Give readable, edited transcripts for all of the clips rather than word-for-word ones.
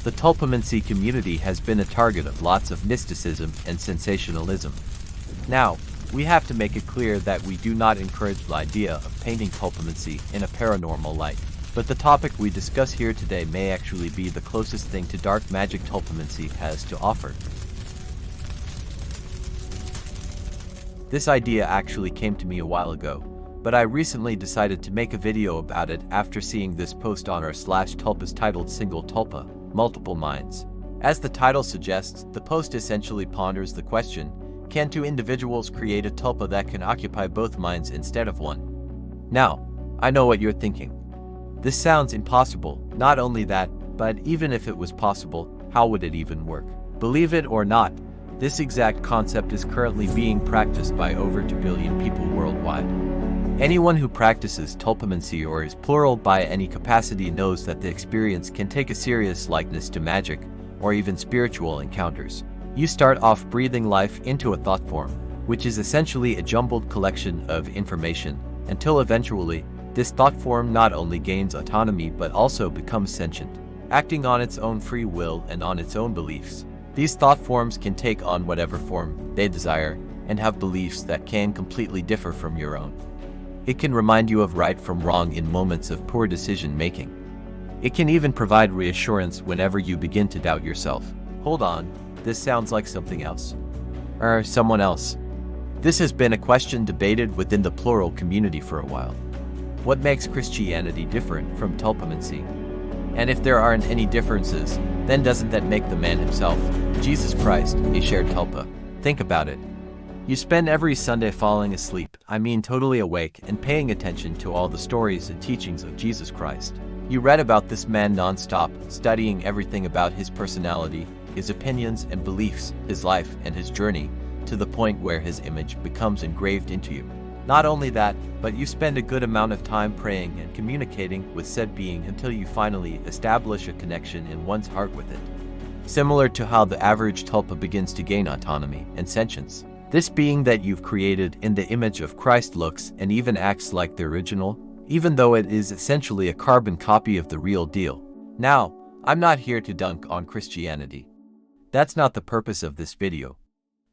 The Tulpamancy community has been a target of lots of mysticism and sensationalism. Now, we have to make it clear that we do not encourage the idea of painting Tulpamancy in a paranormal light. But the topic we discuss here today may actually be the closest thing to dark magic Tulpamancy has to offer. This idea actually came to me a while ago, but I recently decided to make a video about it after seeing this post on r/tulpas titled Single Tulpa, Multiple Minds. As the title suggests, the post essentially ponders the question, can two individuals create a tulpa that can occupy both minds instead of one? Now, I know what you're thinking. This sounds impossible. Not only that, but even if it was possible, how would it even work? Believe it or not, this exact concept is currently being practiced by over 2 billion people worldwide. Anyone who practices Tulpamancy or is plural by any capacity knows that the experience can take a serious likeness to magic, or even spiritual encounters. You start off breathing life into a thought form, which is essentially a jumbled collection of information, until eventually, this thought form not only gains autonomy but also becomes sentient, acting on its own free will and on its own beliefs. These thought forms can take on whatever form they desire and have beliefs that can completely differ from your own. It can remind you of right from wrong in moments of poor decision making. It can even provide reassurance whenever you begin to doubt yourself. Hold on, this sounds like something else. Or someone else. This has been a question debated within the plural community for a while. What makes Christianity different from Tulpamancy? And if there aren't any differences, then doesn't that make the man himself, Jesus Christ, a shared tulpa? Think about it. You spend every Sunday falling asleep, totally awake, and paying attention to all the stories and teachings of Jesus Christ. You read about this man non-stop, studying everything about his personality, his opinions and beliefs, his life and his journey, to the point where his image becomes engraved into you. Not only that, but you spend a good amount of time praying and communicating with said being until you finally establish a connection in one's heart with it. Similar to how the average tulpa begins to gain autonomy and sentience. This being that you've created in the image of Christ looks and even acts like the original, even though it is essentially a carbon copy of the real deal. Now, I'm not here to dunk on Christianity. That's not the purpose of this video.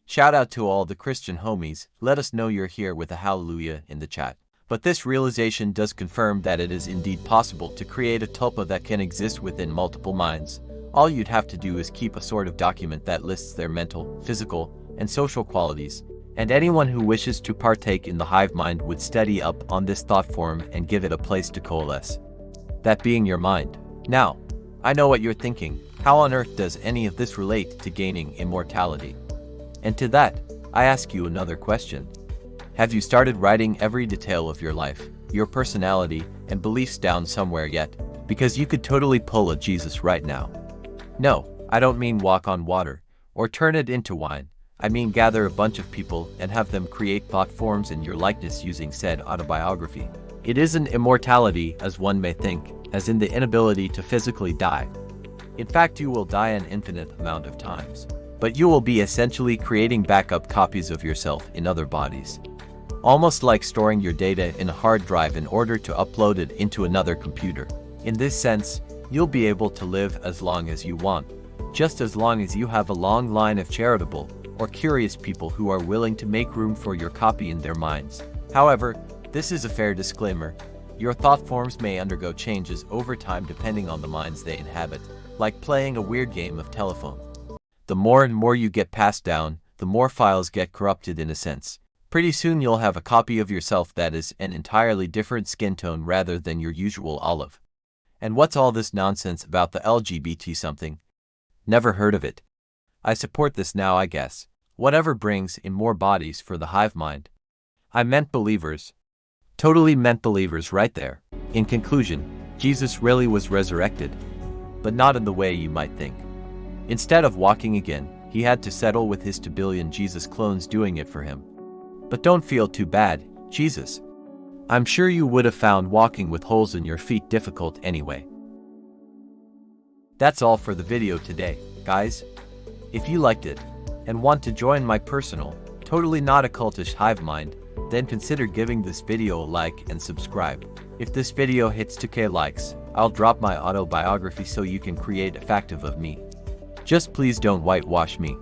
Shout out to all the Christian homies, let us know you're here with a hallelujah in the chat. But this realization does confirm that it is indeed possible to create a tulpa that can exist within multiple minds. All you'd have to do is keep a sort of document that lists their mental, physical, and social qualities, and anyone who wishes to partake in the hive mind would study up on this thought form and give it a place to coalesce. That being your mind. Now, I know what you're thinking, how on earth does any of this relate to gaining immortality? And to that, I ask you another question. Have you started writing every detail of your life, your personality, and beliefs down somewhere yet? Because you could totally pull a Jesus right now. No, I don't mean walk on water, or turn it into wine. I mean gather a bunch of people and have them create thought forms in your likeness using said autobiography. It isn't immortality as one may think, as in the inability to physically die. In fact, you will die an infinite amount of times. But you will be essentially creating backup copies of yourself in other bodies. Almost like storing your data in a hard drive in order to upload it into another computer. In this sense, you'll be able to live as long as you want, just as long as you have a long line of charitable or curious people who are willing to make room for your copy in their minds. However, this is a fair disclaimer. Your thought forms may undergo changes over time depending on the minds they inhabit, like playing a weird game of telephone. The more and more you get passed down, the more files get corrupted in a sense. Pretty soon you'll have a copy of yourself that is an entirely different skin tone rather than your usual olive. And what's all this nonsense about the LGBT something? Never heard of it. I support this now, I guess. Whatever brings in more bodies for the hive mind. I meant believers. Totally meant believers right there. In conclusion, Jesus really was resurrected. But not in the way you might think. Instead of walking again, he had to settle with his 2 billion Jesus clones doing it for him. But don't feel too bad, Jesus. I'm sure you would have found walking with holes in your feet difficult anyway. That's all for the video today, guys. If you liked it, and want to join my personal, totally not occultish hive mind, then consider giving this video a like and subscribe. If this video hits 2K likes, I'll drop my autobiography so you can create a factive of me. Just please don't whitewash me.